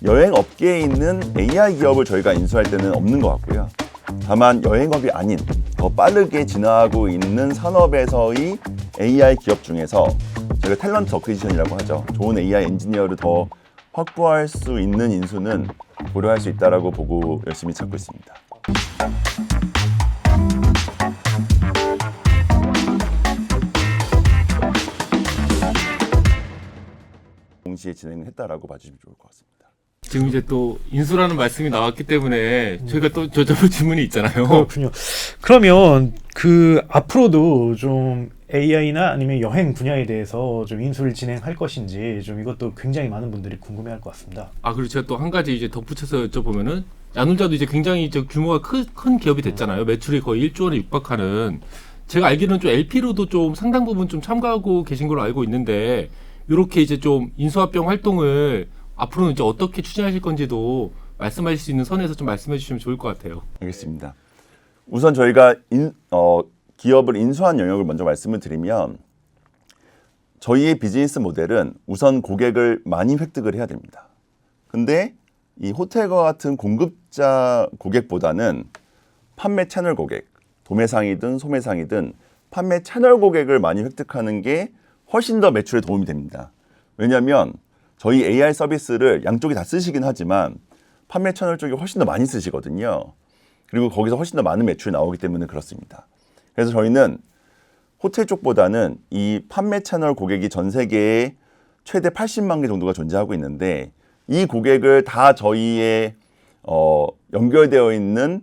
여행 업계에 있는 AI 기업을 저희가 인수할 때는 없는 것 같고요. 다만 여행업이 아닌 더 빠르게 진화하고 있는 산업에서의 AI 기업 중에서 저희가 탤런트 어퀴지션이라고 하죠. 좋은 AI 엔지니어를 더 확보할 수 있는 인수는 고려할 수 있다고 보고 열심히 찾고 있습니다. 동시에 진행을 했다라고 봐주시면 좋을 것 같습니다. 지금 이제 또 인수라는 말씀이 나왔기 때문에 저희가 또 저절로 질문이 있잖아요. 그렇군요. 그러면 그 앞으로도 좀 AI나 아니면 여행 분야에 대해서 좀 인수를 진행할 것인지 좀 이것도 굉장히 많은 분들이 궁금해할 것 같습니다. 아, 그리고 제가 또 한 가지 이제 덧붙여서 여쭤보면은 야놀자도 이제 굉장히 이제 규모가 큰 기업이 됐잖아요. 매출이 거의 1조 원에 육박하는. 제가 알기로는 좀 LP로도 좀 상당 부분 좀 참가하고 계신 걸로 알고 있는데 이렇게 이제 좀 인수합병 활동을 앞으로는 이제 어떻게 추진하실 건지도 말씀하실 수 있는 선에서 좀 말씀해 주시면 좋을 것 같아요. 알겠습니다. 우선 저희가 기업을 인수한 영역을 먼저 말씀을 드리면 저희의 비즈니스 모델은 우선 고객을 많이 획득을 해야 됩니다. 근데 이 호텔과 같은 공급자 고객보다는 판매 채널 고객, 도매상이든 소매상이든 판매 채널 고객을 많이 획득하는 게 훨씬 더 매출에 도움이 됩니다. 왜냐하면 저희 AI 서비스를 양쪽이 다 쓰시긴 하지만 판매 채널 쪽이 훨씬 더 많이 쓰시거든요. 그리고 거기서 훨씬 더 많은 매출이 나오기 때문에 그렇습니다. 그래서 저희는 호텔 쪽보다는 이 판매 채널 고객이 전 세계에 최대 80만 개 정도가 존재하고 있는데 이 고객을 다 저희의 연결되어 있는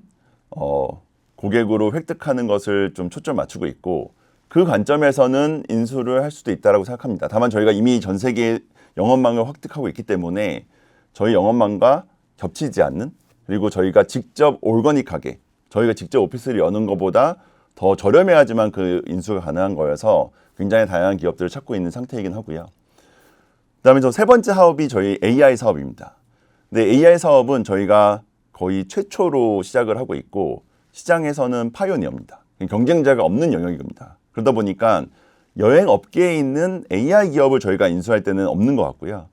고객으로 획득하는 것을 좀 초점 맞추고 있고 그 관점에서는 인수를 할 수도 있다고 생각합니다. 다만 저희가 이미 전 세계 영업망을 획득하고 있기 때문에 저희 영업망과 겹치지 않는 그리고 저희가 직접 오거닉하게 저희가 직접 오피스를 여는 것보다 더 저렴해야지만 그 인수가 가능한 거여서 굉장히 다양한 기업들을 찾고 있는 상태이긴 하고요. 그다음에 저 세 번째 사업이 저희 AI 사업입니다. 근데 AI 사업은 저희가 거의 최초로 시작을 하고 있고 시장에서는 파이오니어입니다. 경쟁자가 없는 영역입니다. 그러다 보니까 여행 업계에 있는 AI 기업을 저희가 인수할 때는 없는 것 같고요.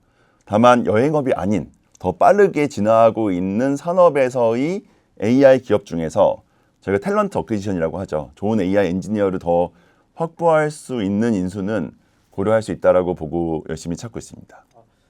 다만 여행업이 아닌 더 빠르게 진화하고 있는 산업에서의 AI 기업 중에서 저희가 탤런트 어퀴지션이라고 하죠. 좋은 AI 엔지니어를 더 확보할 수 있는 인수는 고려할 수 있다고 보고 열심히 찾고 있습니다.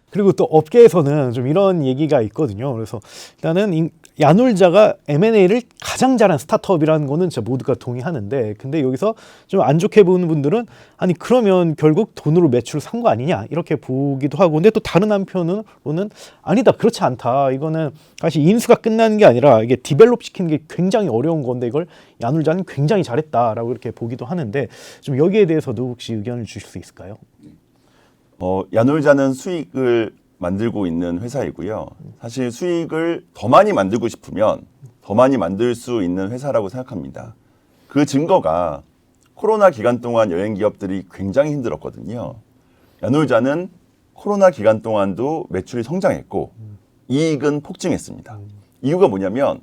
그리고 또 업계에서는 좀 이런 얘기가 있거든요. 그래서 일단은 야놀자가 M&A를 가장 잘한 스타트업이라는 거는 진짜 모두가 동의하는데 근데 여기서 좀 안 좋게 보는 분들은 아니 그러면 결국 돈으로 매출을 산 거 아니냐 이렇게 보기도 하고 근데 또 다른 한편으로는 아니다 그렇지 않다. 이거는 사실 인수가 끝나는 게 아니라 이게 디벨롭 시키는 게 굉장히 어려운 건데 이걸 야놀자는 굉장히 잘했다라고 이렇게 보기도 하는데 좀 여기에 대해서도 혹시 의견을 주실 수 있을까요? 야놀자는 수익을 만들고 있는 회사이고요. 사실 수익을 더 많이 만들고 싶으면 더 많이 만들 수 있는 회사라고 생각합니다. 그 증거가 코로나 기간 동안 여행 기업들이 굉장히 힘들었거든요. 야놀자는 코로나 기간 동안도 매출이 성장했고 이익은 폭증했습니다. 이유가 뭐냐면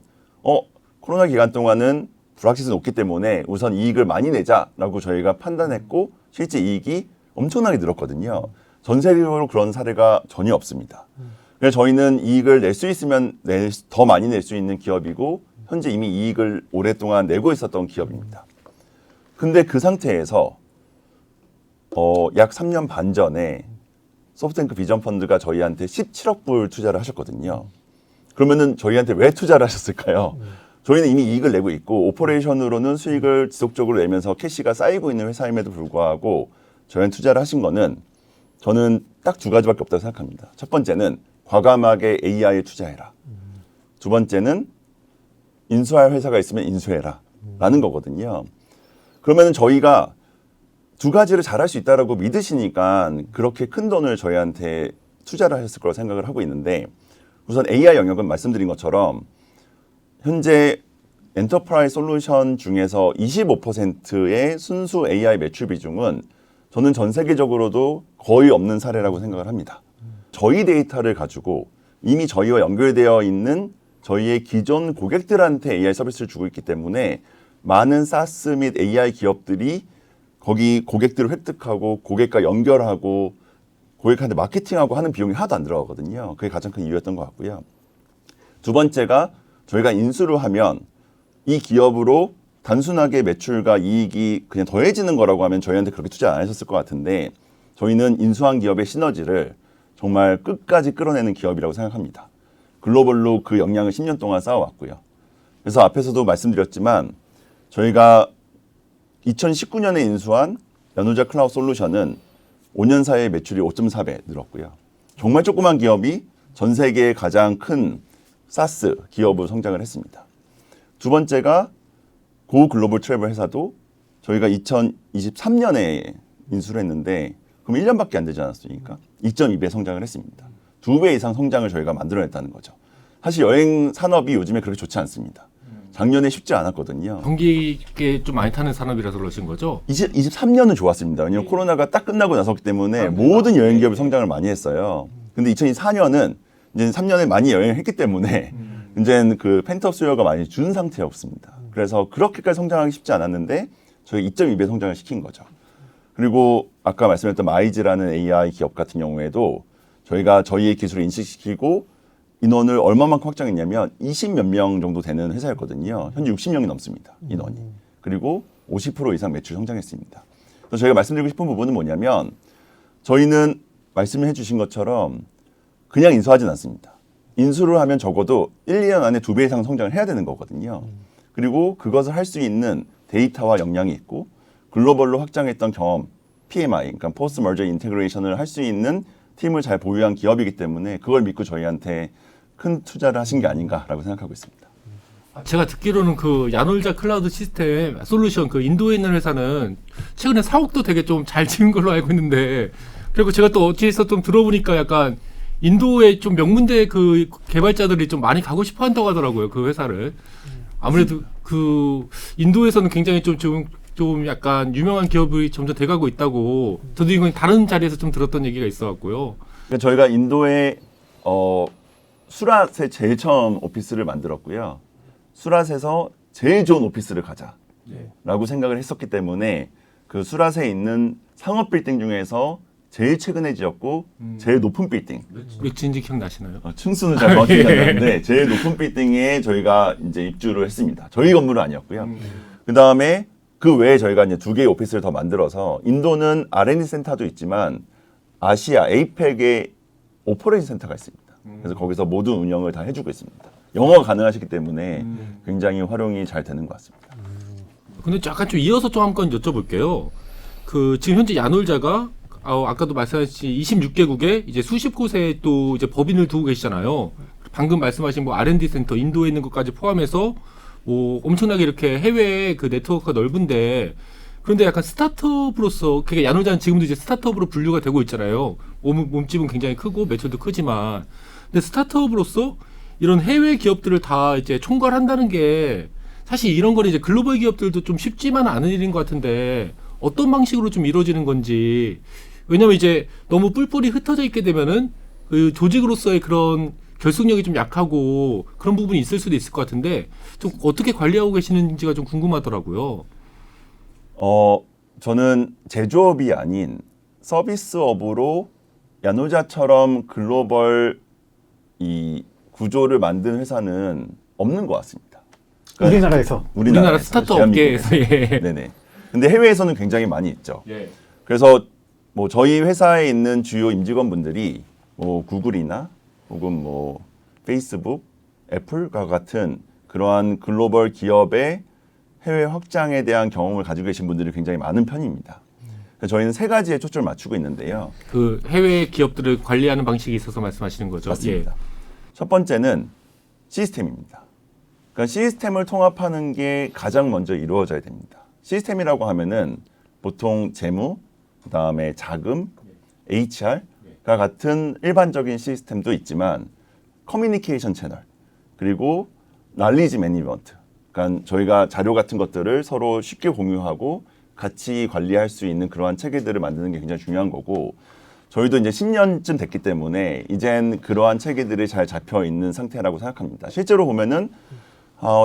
코로나 기간 동안은 불확실성이 높기 때문에 우선 이익을 많이 내자라고 저희가 판단했고 실제 이익이 엄청나게 늘었거든요. 전 세계적으로 그런 사례가 전혀 없습니다. 그래서 저희는 이익을 낼 수 있으면 더 많이 낼 수 있는 기업이고 현재 이미 이익을 오랫동안 내고 있었던 기업입니다. 근데 그 상태에서 약 3년 반 전에 소프트뱅크 비전펀드가 저희한테 17억 불 투자를 하셨거든요. 그러면은 저희한테 왜 투자를 하셨을까요? 저희는 이미 이익을 내고 있고 오퍼레이션으로는 수익을 지속적으로 내면서 캐시가 쌓이고 있는 회사임에도 불구하고 저희한테 투자를 하신 거는 저는 딱 두 가지밖에 없다고 생각합니다. 첫 번째는 과감하게 AI에 투자해라. 두 번째는 인수할 회사가 있으면 인수해라. 라는 거거든요. 그러면 저희가 두 가지를 잘할 수 있다고 믿으시니까 그렇게 큰 돈을 저희한테 투자를 하셨을 거라고 생각을 하고 있는데 우선 AI 영역은 말씀드린 것처럼 현재 엔터프라이즈 솔루션 중에서 25%의 순수 AI 매출 비중은 저는 전 세계적으로도 거의 없는 사례라고 생각을 합니다. 저희 데이터를 가지고 이미 저희와 연결되어 있는 저희의 기존 고객들한테 AI 서비스를 주고 있기 때문에 많은 SaaS 및 AI 기업들이 거기 고객들을 획득하고 고객과 연결하고 고객한테 마케팅하고 하는 비용이 하나도 안 들어가거든요. 그게 가장 큰 이유였던 것 같고요. 두 번째가 저희가 인수를 하면 이 기업으로 단순하게 매출과 이익이 그냥 더해지는 거라고 하면 저희한테 그렇게 투자 안 하셨을 것 같은데 저희는 인수한 기업의 시너지를 정말 끝까지 끌어내는 기업이라고 생각합니다. 글로벌로 그 역량을 10년 동안 쌓아왔고요. 그래서 앞에서도 말씀드렸지만 저희가 2019년에 인수한 야놀자 클라우드 솔루션은 5년 사이에 매출이 5.4배 늘었고요. 정말 조그만 기업이 전 세계의 가장 큰 사스 기업으로 성장을 했습니다. 두 번째가 고 글로벌 트래블 회사도 저희가 2023년에 인수를 했는데 그럼 1년밖에 안 되지 않았습니까? 2.2배 성장을 했습니다. 2배 이상 성장을 저희가 만들어냈다는 거죠. 사실 여행 산업이 요즘에 그렇게 좋지 않습니다. 작년에 쉽지 않았거든요. 경기에 좀 많이 타는 산업이라서 그러신 거죠? 23년은 좋았습니다. 왜냐하면 코로나가 딱 끝나고 나섰기 때문에 모든 여행 기업이 성장을 많이 했어요. 근데 2024년은 이제 3년에 많이 여행을 했기 때문에 이제는 그 펜트업 수요가 많이 준 상태였습니다. 그래서 그렇게까지 성장하기 쉽지 않았는데 저희 2.2배 성장을 시킨 거죠. 그리고 아까 말씀드렸던 마이즈라는 AI 기업 같은 경우에도 저희가 저희의 기술을 인식시키고 인원을 얼마만큼 확장했냐면 20몇 명 정도 되는 회사였거든요. 현재 60명이 넘습니다. 인원이. 그리고 50% 이상 매출 성장했습니다. 그래서 저희가 말씀드리고 싶은 부분은 뭐냐면 저희는 말씀해 주신 것처럼 그냥 인수하진 않습니다. 인수를 하면 적어도 1, 2년 안에 2배 이상 성장을 해야 되는 거거든요. 그리고 그것을 할 수 있는 데이터와 역량이 있고 글로벌로 확장했던 경험, PMI, 그러니까 포스트 머저 인테그레이션을 할 수 있는 팀을 잘 보유한 기업이기 때문에 그걸 믿고 저희한테 큰 투자를 하신 게 아닌가라고 생각하고 있습니다. 제가 듣기로는 그 야놀자 클라우드 시스템 솔루션 그 인도에 있는 회사는 최근에 사옥도 되게 좀 잘 지은 걸로 알고 있는데 그리고 제가 또 어찌해서 좀 들어보니까 약간 인도에 좀 명문대 그 개발자들이 좀 많이 가고 싶어 한다고 하더라고요. 그 회사를. 아무래도 그 인도에서는 굉장히 좀 약간 유명한 기업이 점점 돼가고 있다고 저도 이건 다른 자리에서 좀 들었던 얘기가 있어갖고요. 그러니까 저희가 인도에 수랏에 제일 처음 오피스를 만들었고요. 수랏에서 제일 좋은 오피스를 가자라고 생각을 했었기 때문에 그 수랏에 있는 상업 빌딩 중에서 제일 최근에 지었고 제일 높은 빌딩. 몇 층인지 기억나시나요? 층수는 잘 정확히 기억이 안 나는데 제일 높은 빌딩에 저희가 이제 입주를 했습니다. 저희 건물은 아니었고요. 그 다음에 그 외에 저희가 이제 2개의 오피스를 더 만들어서 인도는 R&D 센터도 있지만 아시아, 에이펙에 오퍼레이션 센터가 있습니다. 그래서 거기서 모든 운영을 다 해주고 있습니다. 영어가 가능하시기 때문에 굉장히 활용이 잘 되는 것 같습니다. 근데 약간 좀 이어서 좀 한번 여쭤볼게요. 그 지금 현재 야놀자가 아까도 말씀하신 26개국에 이제 수십 곳에 또 이제 법인을 두고 계시잖아요. 방금 말씀하신 뭐 R&D 센터 인도에 있는 것까지 포함해서 뭐 엄청나게 이렇게 해외에 그 네트워크가 넓은데 그런데 약간 스타트업으로서 그게 야놀자는 지금도 이제 스타트업으로 분류가 되고 있잖아요. 몸집은 굉장히 크고 매출도 크지만 근데 스타트업으로서 이런 해외 기업들을 다 이제 총괄한다는 게 사실 이런 건 이제 글로벌 기업들도 좀 쉽지만은 않은 일인 것 같은데 어떤 방식으로 좀 이루어지는 건지 왜냐면 이제 너무 뿔뿔이 흩어져 있게 되면은 그 조직으로서의 그런 결속력이 좀 약하고 그런 부분이 있을 수도 있을 것 같은데 좀 어떻게 관리하고 계시는지가 좀 궁금하더라고요. 저는 제조업이 아닌 서비스업으로 야놀자처럼 글로벌 이 구조를 만든 회사는 없는 것 같습니다. 그러니까 우리나라 스타트업 업계에서 예. 네네. 근데 해외에서는 굉장히 많이 있죠. 예. 그래서 뭐 저희 회사에 있는 주요 임직원분들이 뭐 구글이나 혹은 뭐 페이스북, 애플과 같은 그러한 글로벌 기업의 해외 확장에 대한 경험을 가지고 계신 분들이 굉장히 많은 편입니다. 그래서 저희는 3가지에 초점을 맞추고 있는데요. 그 해외 기업들을 관리하는 방식이 있어서 말씀하시는 거죠. 맞습니다. 예. 첫 번째는 시스템입니다. 그러니까 시스템을 통합하는 게 가장 먼저 이루어져야 됩니다. 시스템이라고 하면은 보통 재무, 그다음에 자금, HR과 같은 일반적인 시스템도 있지만 커뮤니케이션 채널 그리고 날리지 매니지먼트 그러니까 저희가 자료 같은 것들을 서로 쉽게 공유하고 같이 관리할 수 있는 그러한 체계들을 만드는 게 굉장히 중요한 거고 저희도 이제 10년쯤 됐기 때문에 이젠 그러한 체계들이 잘 잡혀 있는 상태라고 생각합니다. 실제로 보면은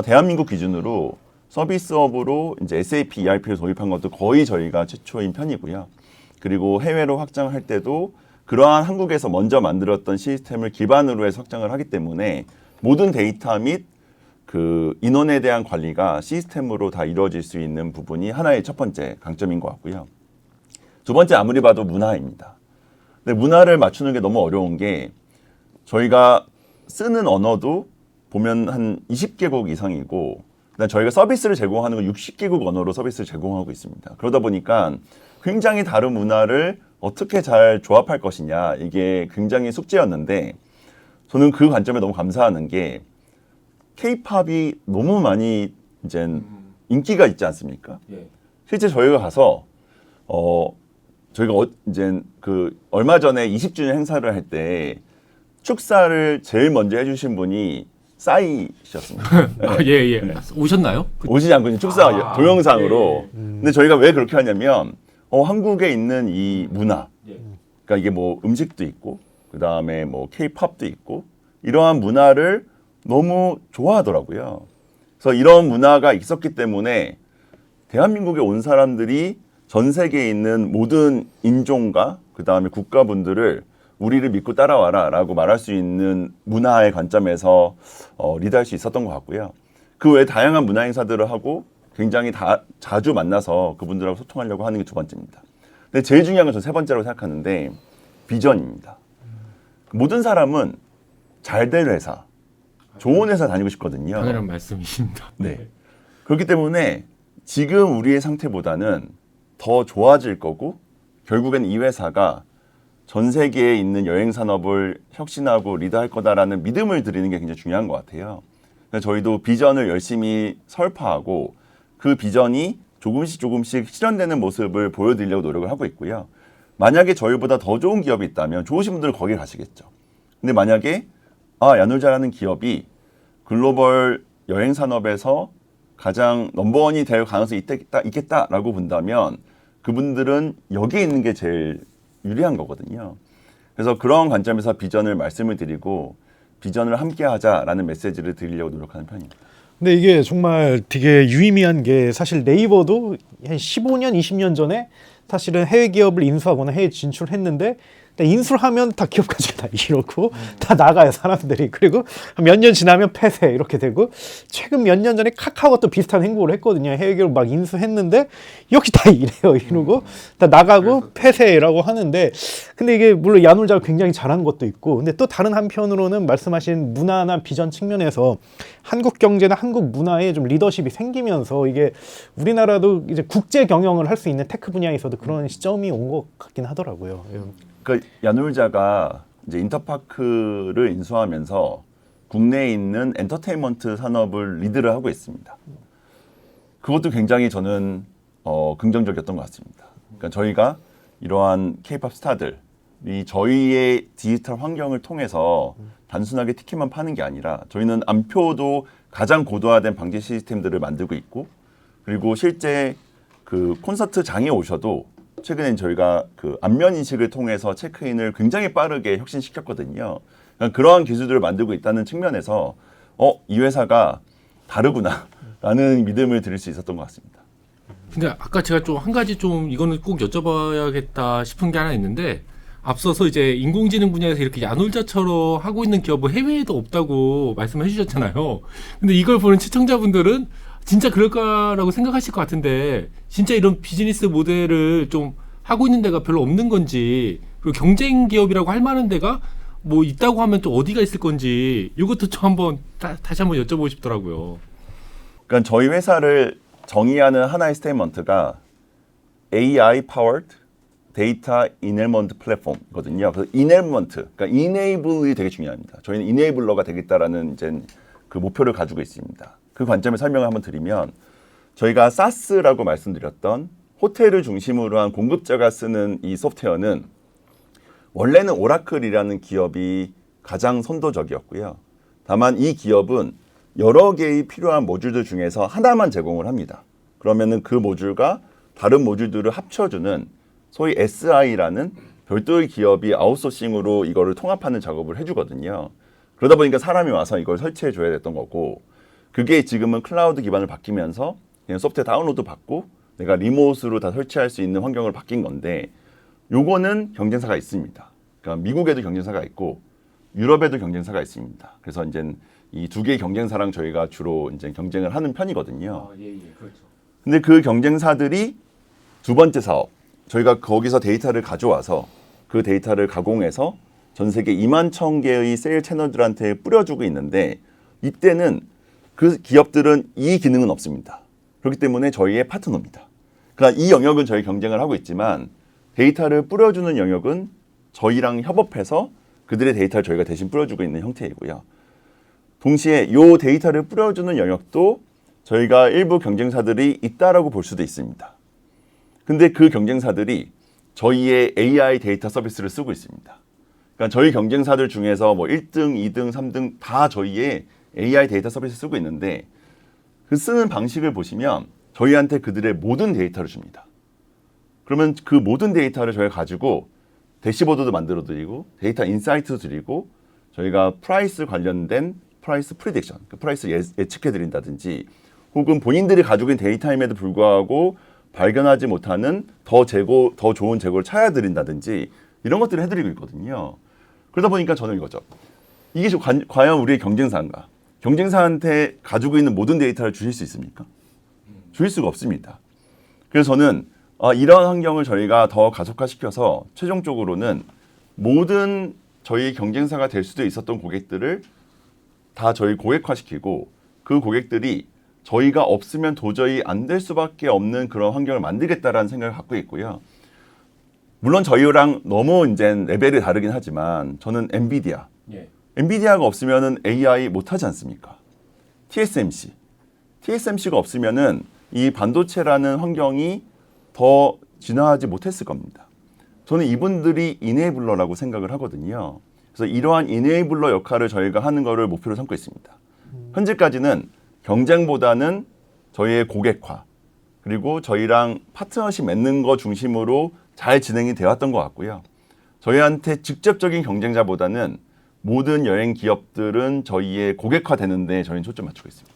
대한민국 기준으로 서비스업으로 이제 SAP ERP를 도입한 것도 거의 저희가 최초인 편이고요. 그리고 해외로 확장할 때도 그러한 한국에서 먼저 만들었던 시스템을 기반으로 해서 확장을 하기 때문에 모든 데이터 및 그 인원에 대한 관리가 시스템으로 다 이루어질 수 있는 부분이 하나의 첫 번째 강점인 것 같고요. 두 번째 아무리 봐도 문화입니다. 근데 문화를 맞추는 게 너무 어려운 게 저희가 쓰는 언어도 보면 한 20개국 이상이고 그다음 저희가 서비스를 제공하는 건 60개국 언어로 서비스를 제공하고 있습니다. 그러다 보니까 굉장히 다른 문화를 어떻게 잘 조합할 것이냐 이게 굉장히 숙제였는데 저는 그 관점에 너무 감사하는 게 K-팝이 너무 많이 이제 인기가 있지 않습니까? 실제 저희가 가서 저희가 이제 그 얼마 전에 20주년 행사를 할 때 축사를 제일 먼저 해주신 분이 싸이셨습니다. 예. 오셨나요? 오시지 않고 이제 축사 동영상으로. 근데 저희가 왜 그렇게 하냐면 한국에 있는 이 문화, 그러니까 이게 뭐 음식도 있고, 그 다음에 뭐 K-팝도 있고 이러한 문화를 너무 좋아하더라고요. 그래서 이런 문화가 있었기 때문에 대한민국에 온 사람들이 전 세계에 있는 모든 인종과 그 다음에 국가분들을 우리를 믿고 따라와라 라고 말할 수 있는 문화의 관점에서 리드할 수 있었던 것 같고요. 그 외에 다양한 문화 행사들을 하고 굉장히 자주 만나서 그분들하고 소통하려고 하는 게 두 번째입니다. 근데 제일 중요한 건 전 세 번째라고 생각하는데 비전입니다. 모든 사람은 잘 될 회사, 좋은 회사 다니고 싶거든요. 당연한 말씀이십니다. 네. 그렇기 때문에 지금 우리의 상태보다는 더 좋아질 거고 결국엔 이 회사가 전 세계에 있는 여행 산업을 혁신하고 리드할 거다라는 믿음을 드리는 게 굉장히 중요한 것 같아요. 그래서 저희도 비전을 열심히 설파하고 그 비전이 조금씩 실현되는 모습을 보여드리려고 노력을 하고 있고요. 만약에 저희보다 더 좋은 기업이 있다면 좋으신 분들은 거기에 가시겠죠. 근데 만약에 야놀자라는 기업이 글로벌 여행 산업에서 가장 넘버원이 될 가능성이 있겠다라고 본다면 그분들은 여기에 있는 게 제일 유리한 거거든요. 그래서 그런 관점에서 비전을 말씀을 드리고 비전을 함께 하자라는 메시지를 드리려고 노력하는 편입니다. 근데 이게 정말 되게 유의미한 게 사실 네이버도 한 15년, 20년 전에 사실은 해외 기업을 인수하거나 해외 진출했는데 인수를 하면 다 기업 가지고 다 이러고 다 나가요 사람들이. 그리고 몇 년 지나면 폐쇄 이렇게 되고 최근 몇 년 전에 카카오가 또 비슷한 행보를 했거든요. 해외 기업 막 인수했는데 역시 다 이래요 이러고 다 나가고 폐쇄라고 하는데 근데 이게 물론 야놀자가 굉장히 잘한 것도 있고 근데 또 다른 한편으로는 말씀하신 문화나 비전 측면에서 한국 경제나 한국 문화에 좀 리더십이 생기면서 이게 우리나라도 이제 국제 경영을 할 수 있는 테크 분야에서도 그런 시점이 온 것 같긴 하더라고요. 그 야놀자가 이제 인터파크를 인수하면서 국내에 있는 엔터테인먼트 산업을 리드를 하고 있습니다. 그것도 굉장히 저는 긍정적이었던 것 같습니다. 그러니까 저희가 이러한 K-팝 스타들이 저희의 디지털 환경을 통해서 단순하게 티켓만 파는 게 아니라 저희는 암표도 가장 고도화된 방지 시스템들을 만들고 있고 그리고 실제 그 콘서트장에 오셔도 최근엔 저희가 그 안면 인식을 통해서 체크인을 굉장히 빠르게 혁신시켰거든요. 그러니까 그러한 기술들을 만들고 있다는 측면에서 이 회사가 다르구나라는 믿음을 드릴 수 있었던 것 같습니다. 근데 아까 제가 좀 한 가지 좀 이거는 꼭 여쭤봐야겠다 싶은 게 하나 있는데 앞서서 이제 인공지능 분야에서 이렇게 야놀자처럼 하고 있는 기업은 해외에도 없다고 말씀해 주셨잖아요. 근데 이걸 보는 시청자분들은 진짜 그럴까라고 생각하실 것 같은데 진짜 이런 비즈니스 모델을 좀 하고 있는 데가 별로 없는 건지 그리고 경쟁 기업이라고 할 만한 데가 뭐 있다고 하면 또 어디가 있을 건지 이것도 좀 한번 다시 한번 여쭤보고 싶더라고요. 그러니까 저희 회사를 정의하는 하나의 스테이트먼트가 AI powered 데이터 이네이블먼트 플랫폼이거든요. 그래서 이네이블먼트, 그러니까 이네이블이 되게 중요합니다. 저희는 이네이블러가 되겠다라는 이제 그 목표를 가지고 있습니다. 그 관점에 설명을 한번 드리면 저희가 SaaS라고 말씀드렸던 호텔을 중심으로 한 공급자가 쓰는 이 소프트웨어는 원래는 오라클이라는 기업이 가장 선도적이었고요. 다만 이 기업은 여러 개의 필요한 모듈들 중에서 하나만 제공을 합니다. 그러면은 그 모듈과 다른 모듈들을 합쳐주는 소위 SI라는 별도의 기업이 아웃소싱으로 이거를 통합하는 작업을 해주거든요. 그러다 보니까 사람이 와서 이걸 설치해 줘야 됐던 거고 그게 지금은 클라우드 기반을 바뀌면서 그냥 소프트웨어 다운로드 받고 내가 리모트로 다 설치할 수 있는 환경으로 바뀐 건데 요거는 경쟁사가 있습니다. 그러니까 미국에도 경쟁사가 있고 유럽에도 경쟁사가 있습니다. 그래서 이제 이 두 개의 경쟁사랑 저희가 주로 이제 경쟁을 하는 편이거든요. 예, 그렇죠. 근데 그 경쟁사들이 두 번째 사업, 저희가 거기서 데이터를 가져와서 그 데이터를 가공해서 전 세계 2만 1,000개의 세일 채널들한테 뿌려주고 있는데 이때는 그 기업들은 이 기능은 없습니다. 그렇기 때문에 저희의 파트너입니다. 그러니까 이 영역은 저희 경쟁을 하고 있지만 데이터를 뿌려주는 영역은 저희랑 협업해서 그들의 데이터를 저희가 대신 뿌려주고 있는 형태이고요. 동시에 이 데이터를 뿌려주는 영역도 저희가 일부 경쟁사들이 있다라고 볼 수도 있습니다. 근데 그 경쟁사들이 저희의 AI 데이터 서비스를 쓰고 있습니다. 그러니까 저희 경쟁사들 중에서 뭐 1등, 2등, 3등 다 저희의 AI 데이터 서비스 쓰고 있는데 그 쓰는 방식을 보시면 저희한테 그들의 모든 데이터를 줍니다. 그러면 그 모든 데이터를 저희가 가지고 대시보드도 만들어 드리고 데이터 인사이트도 드리고 저희가 프라이스 관련된 프라이스 프리딕션, 그 프라이스 예측해 드린다든지 혹은 본인들이 가지고 있는 데이터임에도 불구하고 발견하지 못하는 더 좋은 재고를 찾아 드린다든지 이런 것들을 해드리고 있거든요. 그러다 보니까 저는 이거죠. 이게 과연 우리의 경쟁사인가? 경쟁사한테 가지고 있는 모든 데이터를 주실 수 있습니까? 주실 수가 없습니다. 그래서 저는 이런 환경을 저희가 더 가속화시켜서 최종적으로는 모든 저희 경쟁사가 될 수도 있었던 고객들을 다 저희 고객화시키고 그 고객들이 저희가 없으면 도저히 안 될 수밖에 없는 그런 환경을 만들겠다라는 생각을 갖고 있고요. 물론 저희랑 너무 이제 레벨이 다르긴 하지만 저는 엔비디아, 엔비디아가 없으면은 AI 못하지 않습니까? TSMC가 없으면은 이 반도체라는 환경이 더 진화하지 못했을 겁니다. 저는 이분들이 이네이블러라고 생각을 하거든요. 그래서 이러한 이네이블러 역할을 저희가 하는 거를 목표로 삼고 있습니다. 현재까지는 경쟁보다는 저희의 고객화 그리고 저희랑 파트너십 맺는 거 중심으로 잘 진행이 되었던 것 같고요. 저희한테 직접적인 경쟁자보다는 모든 여행 기업들은 저희의 고객화되는데 저희는 초점 맞추고 있습니다.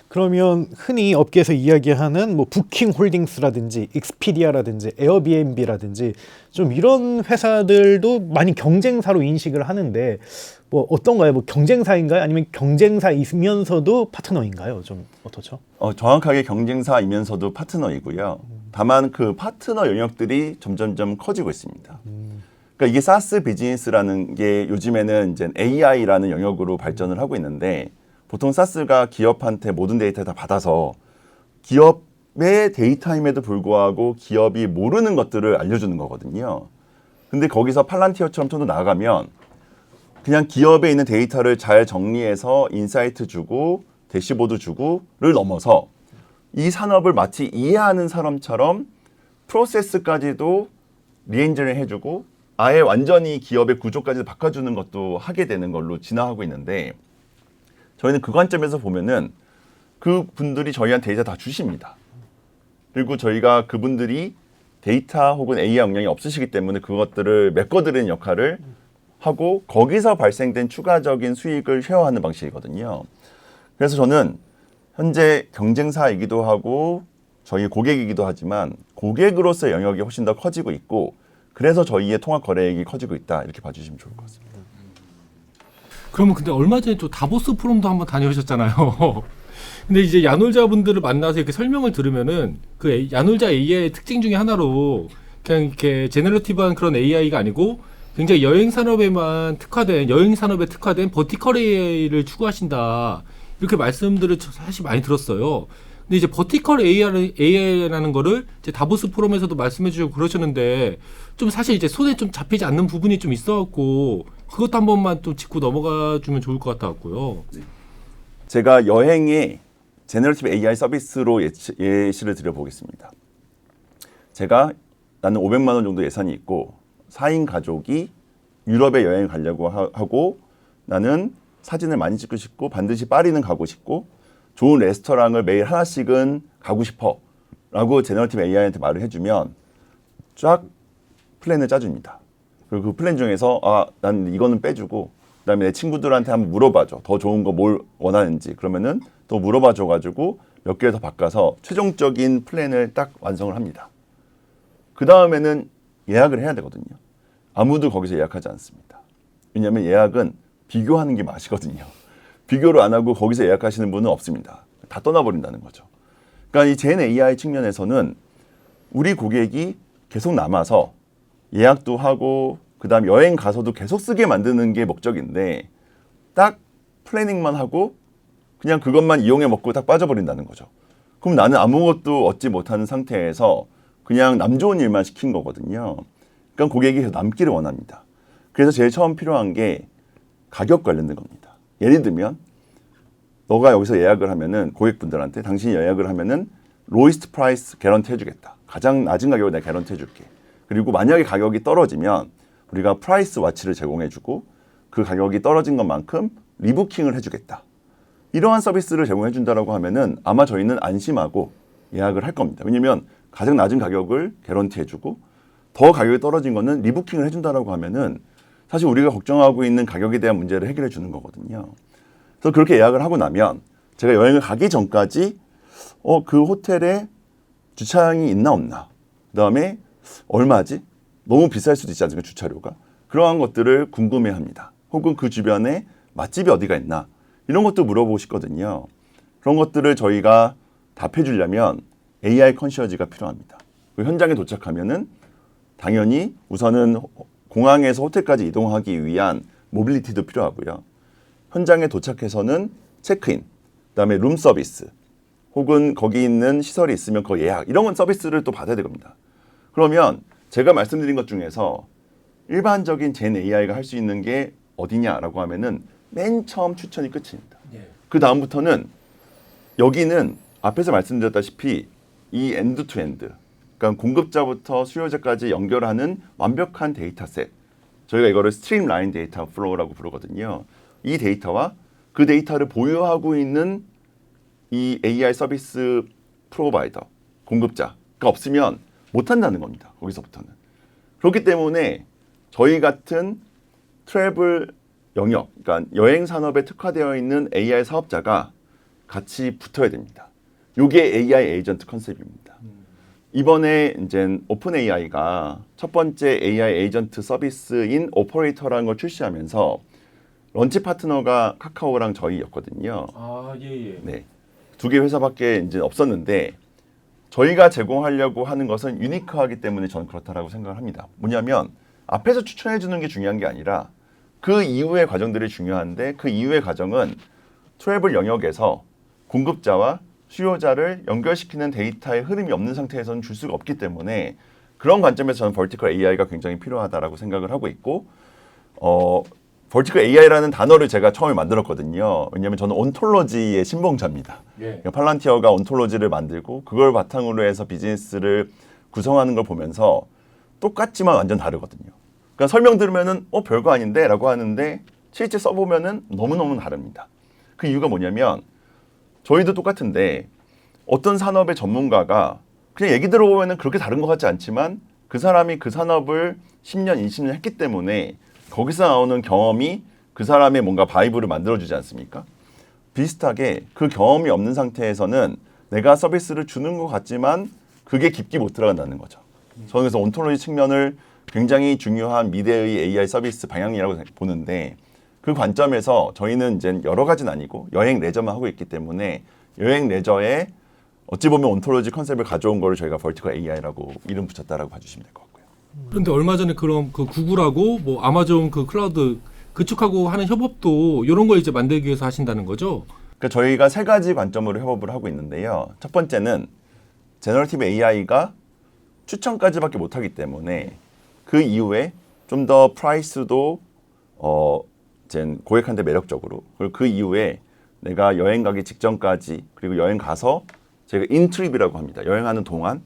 그러면 흔히 업계에서 이야기하는 뭐 부킹홀딩스라든지 익스피디아라든지 에어비앤비라든지 좀 이런 회사들도 많이 경쟁사로 인식을 하는데 뭐 어떤가요? 뭐 경쟁사인가요? 아니면 경쟁사이면서도 파트너인가요? 좀 어떻죠? 정확하게 경쟁사이면서도 파트너이고요. 다만 그 파트너 영역들이 점점점 커지고 있습니다. 그러니까 이게 사스 비즈니스라는 게 요즘에는 이제 AI라는 영역으로 발전을 하고 있는데 보통 사스가 기업한테 모든 데이터를 다 받아서 기업의 데이터임에도 불구하고 기업이 모르는 것들을 알려주는 거거든요. 근데 거기서 팔란티어처럼 좀 더 나아가면 그냥 기업에 있는 데이터를 잘 정리해서 인사이트 주고 대시보드 주고를 넘어서 이 산업을 마치 이해하는 사람처럼 프로세스까지도 리엔지니어 해주고 아예 완전히 기업의 구조까지 바꿔주는 것도 하게 되는 걸로 진화하고 있는데 저희는 그 관점에서 보면은 그 분들이 저희한테 데이터 다 주십니다. 그리고 저희가 그분들이 데이터 혹은 AI 역량이 없으시기 때문에 그것들을 메꿔드리는 역할을 하고 거기서 발생된 추가적인 수익을 쉐어하는 방식이거든요. 그래서 저는 현재 경쟁사이기도 하고 저희 고객이기도 하지만 고객으로서의 영역이 훨씬 더 커지고 있고 그래서 저희의 통합 거래액이 커지고 있다 이렇게 봐주시면 좋을 것 같습니다. 그러면 근데 얼마 전에 또 다보스 포럼도 한번 다녀오셨잖아요. 근데 이제 야놀자분들을 만나서 이렇게 설명을 들으면은 그 야놀자 AI의 특징 중에 하나로 그냥 이렇게 제너러티브한 그런 AI가 아니고 굉장히 여행 산업에 특화된 버티컬 AI를 추구하신다. 이렇게 말씀들을 사실 많이 들었어요. 근데 이제 버티컬 AI라는 거를 이제 다보스 포럼에서도 말씀해 주시고 그러셨는데 좀 사실 이제 손에 좀 잡히지 않는 부분이 좀 있어갖고 그것도 한 번만 좀 짚고 넘어가 주면 좋을 것 같아갖고요. 제가 여행의 제너러티브 AI 서비스로 예시를 드려보겠습니다. 나는 500만 원 정도 예산이 있고 4인 가족이 유럽에 여행 가려고 하고 나는 사진을 많이 찍고 싶고 반드시 파리는 가고 싶고 좋은 레스토랑을 매일 하나씩은 가고 싶어 라고 제너러티브 AI한테 말을 해주면 쫙 플랜을 짜줍니다. 그리고 그 플랜 중에서 난 이거는 빼주고 그다음에 내 친구들한테 한번 물어봐줘. 더 좋은 거 뭘 원하는지. 그러면은 또 물어봐줘가지고 몇 개를 더 바꿔서 최종적인 플랜을 딱 완성을 합니다. 그 다음에는 예약을 해야 되거든요. 아무도 거기서 예약하지 않습니다. 왜냐하면 예약은 비교하는 게 맛이거든요. 비교를 안 하고 거기서 예약하시는 분은 없습니다. 다 떠나버린다는 거죠. 그러니까 이 젠 AI 측면에서는 우리 고객이 계속 남아서 예약도 하고 그다음 여행 가서도 계속 쓰게 만드는 게 목적인데 딱 플래닝만 하고 그냥 그것만 이용해 먹고 딱 빠져버린다는 거죠. 그럼 나는 아무것도 얻지 못하는 상태에서 그냥 남 좋은 일만 시킨 거거든요. 그러니까 고객이 계속 남기를 원합니다. 그래서 제일 처음 필요한 게 가격 관련된 겁니다. 예를 들면 너가 여기서 예약을 하면은 고객분들한테 당신이 예약을 하면은 로이스트 프라이스 개런티 해주겠다. 가장 낮은 가격을 내가 개런티 해줄게. 그리고 만약에 가격이 떨어지면 우리가 프라이스 와치를 제공해주고 그 가격이 떨어진 것만큼 리부킹을 해주겠다. 이러한 서비스를 제공해준다라고 하면은 아마 저희는 안심하고 예약을 할 겁니다. 왜냐면 가장 낮은 가격을 개런티해주고 더 가격이 떨어진 거는 리부킹을 해준다라고 하면은 사실 우리가 걱정하고 있는 가격에 대한 문제를 해결해 주는 거거든요. 그래서 그렇게 예약을 하고 나면 제가 여행을 가기 전까지 그 호텔에 주차장이 있나 없나, 그다음에 얼마지? 너무 비쌀 수도 있지 않습니까? 주차료가. 그러한 것들을 궁금해합니다. 혹은 그 주변에 맛집이 어디가 있나 이런 것도 물어보시거든요. 그런 것들을 저희가 답해 주려면 AI 컨시어지가 필요합니다. 그 현장에 도착하면은 당연히 우선은 공항에서 호텔까지 이동하기 위한 모빌리티도 필요하고요. 현장에 도착해서는 체크인, 그다음에 룸 서비스, 혹은 거기 있는 시설이 있으면 그 예약 이런 건 서비스를 또 받아야 됩니다. 그러면 제가 말씀드린 것 중에서 일반적인 젠 AI가 할 수 있는 게 어디냐라고 하면은 맨 처음 추천이 끝입니다. 그 다음부터는 여기는 앞에서 말씀드렸다시피 이 엔드 투 엔드, 그러니까 공급자부터 수요자까지 연결하는 완벽한 데이터셋, 저희가 이거를 스트림 라인 데이터 플로우라고 부르거든요. 이 데이터와 그 데이터를 보유하고 있는 이 AI 서비스 프로바이더, 공급자가 없으면 못한다는 겁니다. 거기서부터는. 그렇기 때문에 저희 같은 트래블 영역, 그러니까 여행 산업에 특화되어 있는 AI 사업자가 같이 붙어야 됩니다. 이게 AI 에이전트 컨셉입니다. 이번에 이제 오픈 AI가 첫 번째 AI 에이전트 서비스인 오퍼레이터라는 걸 출시하면서 런치 파트너가 카카오랑 저희였거든요. 아, 예. 네, 두 개 회사밖에 이제 없었는데 저희가 제공하려고 하는 것은 유니크하기 때문에 저는 그렇다라고 생각을 합니다. 뭐냐면 앞에서 추천해 주는 게 중요한 게 아니라 그 이후의 과정들이 중요한데 그 이후의 과정은 트래블 영역에서 공급자와 수요자를 연결시키는 데이터의 흐름이 없는 상태에서는 줄 수가 없기 때문에 그런 관점에서 저는 벌티컬 AI가 굉장히 필요하다라고 생각을 하고 있고 벌티컬 AI라는 단어를 제가 처음에 만들었거든요. 왜냐하면 저는 온톨로지의 신봉자입니다. 그러니까 팔란티어가 온톨로지를 만들고 그걸 바탕으로 해서 비즈니스를 구성하는 걸 보면서 똑같지만 완전 다르거든요. 그러니까 설명 들으면은 별거 아닌데 라고 하는데 실제 써보면은 너무너무 다릅니다. 그 이유가 뭐냐면 저희도 똑같은데 어떤 산업의 전문가가 그냥 얘기 들어보면은 그렇게 다른 것 같지 않지만 그 사람이 그 산업을 10년, 20년 했기 때문에 거기서 나오는 경험이 그 사람의 뭔가 바이브를 만들어주지 않습니까? 비슷하게 그 경험이 없는 상태에서는 내가 서비스를 주는 것 같지만 그게 깊게 못 들어간다는 거죠. 저는 그래서 온톨로지 측면을 굉장히 중요한 미래의 AI 서비스 방향이라고 보는데 그 관점에서 저희는 이제 여러 가지는 아니고 여행 레저만 하고 있기 때문에 여행 레저에 어찌 보면 온톨로지 컨셉을 가져온 거를 저희가 벌티컬 AI라고 이름 붙였다라고 봐주시면 될 것 같고요. 그런데 얼마 전에 그럼 그 구글하고 뭐 아마존 그 클라우드 그쪽하고 하는 협업도 이런 거 이제 만들기 위해서 하신다는 거죠? 그러니까 저희가 세 가지 관점으로 협업을 하고 있는데요. 첫 번째는 제너러티브 AI가 추천까지밖에 못하기 때문에 그 이후에 좀 더 프라이스도 이제 고객한테 매력적으로 그리고 그 이후에 내가 여행 가기 직전까지 그리고 여행 가서 제가 인트립이라고 합니다. 여행하는 동안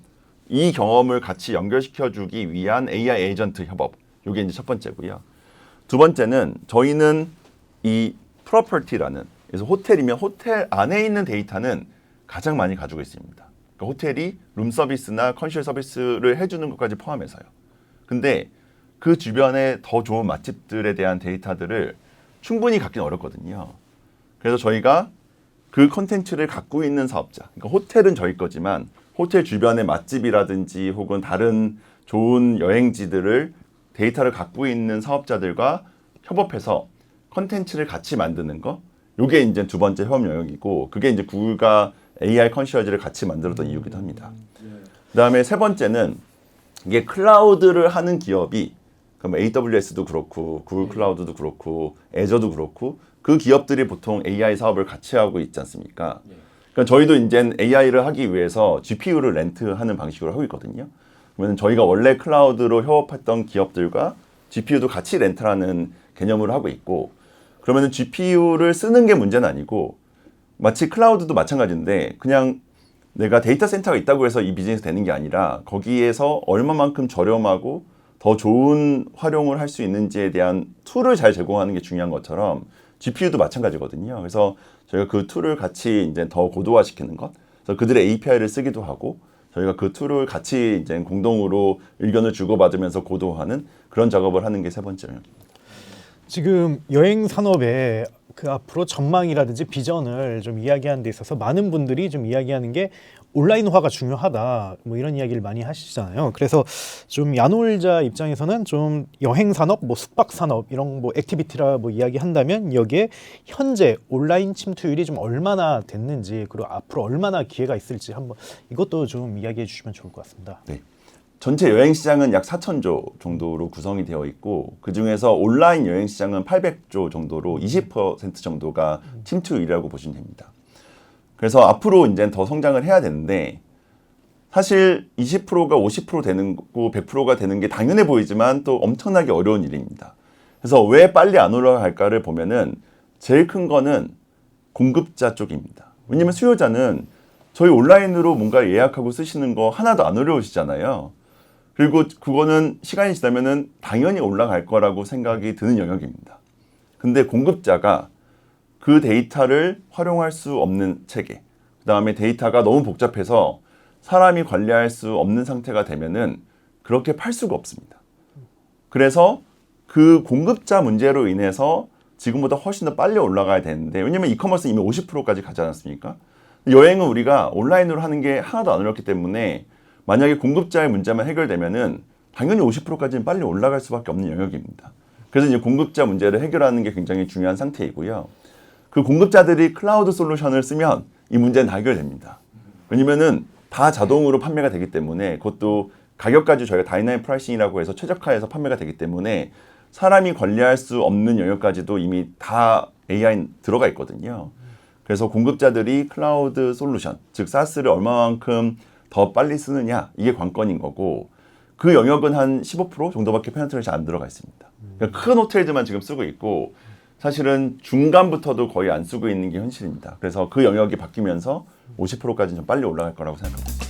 이 경험을 같이 연결시켜주기 위한 AI 에이전트 협업. 이게 이제 첫 번째고요. 두 번째는 저희는 이 프로퍼티라는 그래서 호텔이면 호텔 안에 있는 데이터는 가장 많이 가지고 있습니다. 그러니까 호텔이 룸 서비스나 컨시어 서비스를 해주는 것까지 포함해서요. 근데 그 주변에 더 좋은 맛집들에 대한 데이터들을 충분히 갖기는 어렵거든요. 그래서 저희가 그 콘텐츠를 갖고 있는 사업자, 그러니까 호텔은 저희 거지만 호텔 주변의 맛집이라든지 혹은 다른 좋은 여행지들을 데이터를 갖고 있는 사업자들과 협업해서 컨텐츠를 같이 만드는 거. 요게 이제 두 번째 협업 영역이고 그게 이제 구글과 AI 컨시어지를 같이 만들었던 이유기도 합니다. 그다음에 세 번째는 이게 클라우드를 하는 기업이 그럼 AWS도 그렇고 구글 클라우드도 그렇고 애저도 그렇고 그 기업들이 보통 AI 사업을 같이 하고 있지 않습니까? 그러니까 저희도 이제 AI를 하기 위해서 GPU를 렌트하는 방식으로 하고 있거든요. 그러면 저희가 원래 클라우드로 협업했던 기업들과 GPU도 같이 렌트하는 개념으로 하고 있고 그러면 GPU를 쓰는 게 문제는 아니고 마치 클라우드도 마찬가지인데 그냥 내가 데이터 센터가 있다고 해서 이 비즈니스 되는 게 아니라 거기에서 얼마만큼 저렴하고 더 좋은 활용을 할 수 있는지에 대한 툴을 잘 제공하는 게 중요한 것처럼 GPU도 마찬가지거든요. 그래서 저희가 그 툴을 같이 이제 더 고도화시키는 것, 그래서 그들의 API를 쓰기도 하고 저희가 그 툴을 같이 이제 공동으로 의견을 주고받으면서 고도화하는 그런 작업을 하는 게 세 번째 영역입니다. 지금 여행 산업의 그 앞으로 전망이라든지 비전을 좀 이야기하는 데 있어서 많은 분들이 좀 이야기하는 게 온라인화가 중요하다 뭐 이런 이야기를 많이 하시잖아요. 그래서 좀 야놀자 입장에서는 좀 여행 산업, 뭐 숙박 산업 이런 뭐 액티비티라 뭐 이야기한다면 여기에 현재 온라인 침투율이 좀 얼마나 됐는지 그리고 앞으로 얼마나 기회가 있을지 한번 이것도 좀 이야기해 주시면 좋을 것 같습니다. 네. 전체 여행 시장은 약 4,000조 정도로 구성이 되어 있고 그 중에서 온라인 여행 시장은 800조 정도로 20% 정도가 침투율이라고 보시면 됩니다. 그래서 앞으로 이제 더 성장을 해야 되는데 사실 20%가 50% 되는 거 100%가 되는 게 당연해 보이지만 또 엄청나게 어려운 일입니다. 그래서 왜 빨리 안 올라갈까를 보면은 제일 큰 거는 공급자 쪽입니다. 왜냐면 수요자는 저희 온라인으로 뭔가 예약하고 쓰시는 거 하나도 안 어려우시잖아요. 그리고 그거는 시간이 지나면은 당연히 올라갈 거라고 생각이 드는 영역입니다. 근데 공급자가 그 데이터를 활용할 수 없는 체계, 그 다음에 데이터가 너무 복잡해서 사람이 관리할 수 없는 상태가 되면은 그렇게 팔 수가 없습니다. 그래서 그 공급자 문제로 인해서 지금보다 훨씬 더 빨리 올라가야 되는데 왜냐면 이커머스는 이미 50%까지 가지 않았습니까? 여행은 우리가 온라인으로 하는 게 하나도 안 어렵기 때문에 만약에 공급자의 문제만 해결되면은 당연히 50%까지는 빨리 올라갈 수밖에 없는 영역입니다. 그래서 이제 공급자 문제를 해결하는 게 굉장히 중요한 상태이고요. 그 공급자들이 클라우드 솔루션을 쓰면 이 문제는 다 해결됩니다. 왜냐면은 다 자동으로 판매가 되기 때문에 그것도 가격까지 저희가 다이나믹 프라이싱이라고 해서 최적화해서 판매가 되기 때문에 사람이 관리할 수 없는 영역까지도 이미 다 AI 들어가 있거든요. 그래서 공급자들이 클라우드 솔루션, 즉 SaaS를 얼마만큼 더 빨리 쓰느냐 이게 관건인 거고 그 영역은 한 15% 정도밖에 페네트레이션 안 들어가 있습니다. 그러니까 큰 호텔들만 지금 쓰고 있고 사실은 중간부터도 거의 안 쓰고 있는 게 현실입니다. 그래서 그 영역이 바뀌면서 50%까지는 좀 빨리 올라갈 거라고 생각합니다.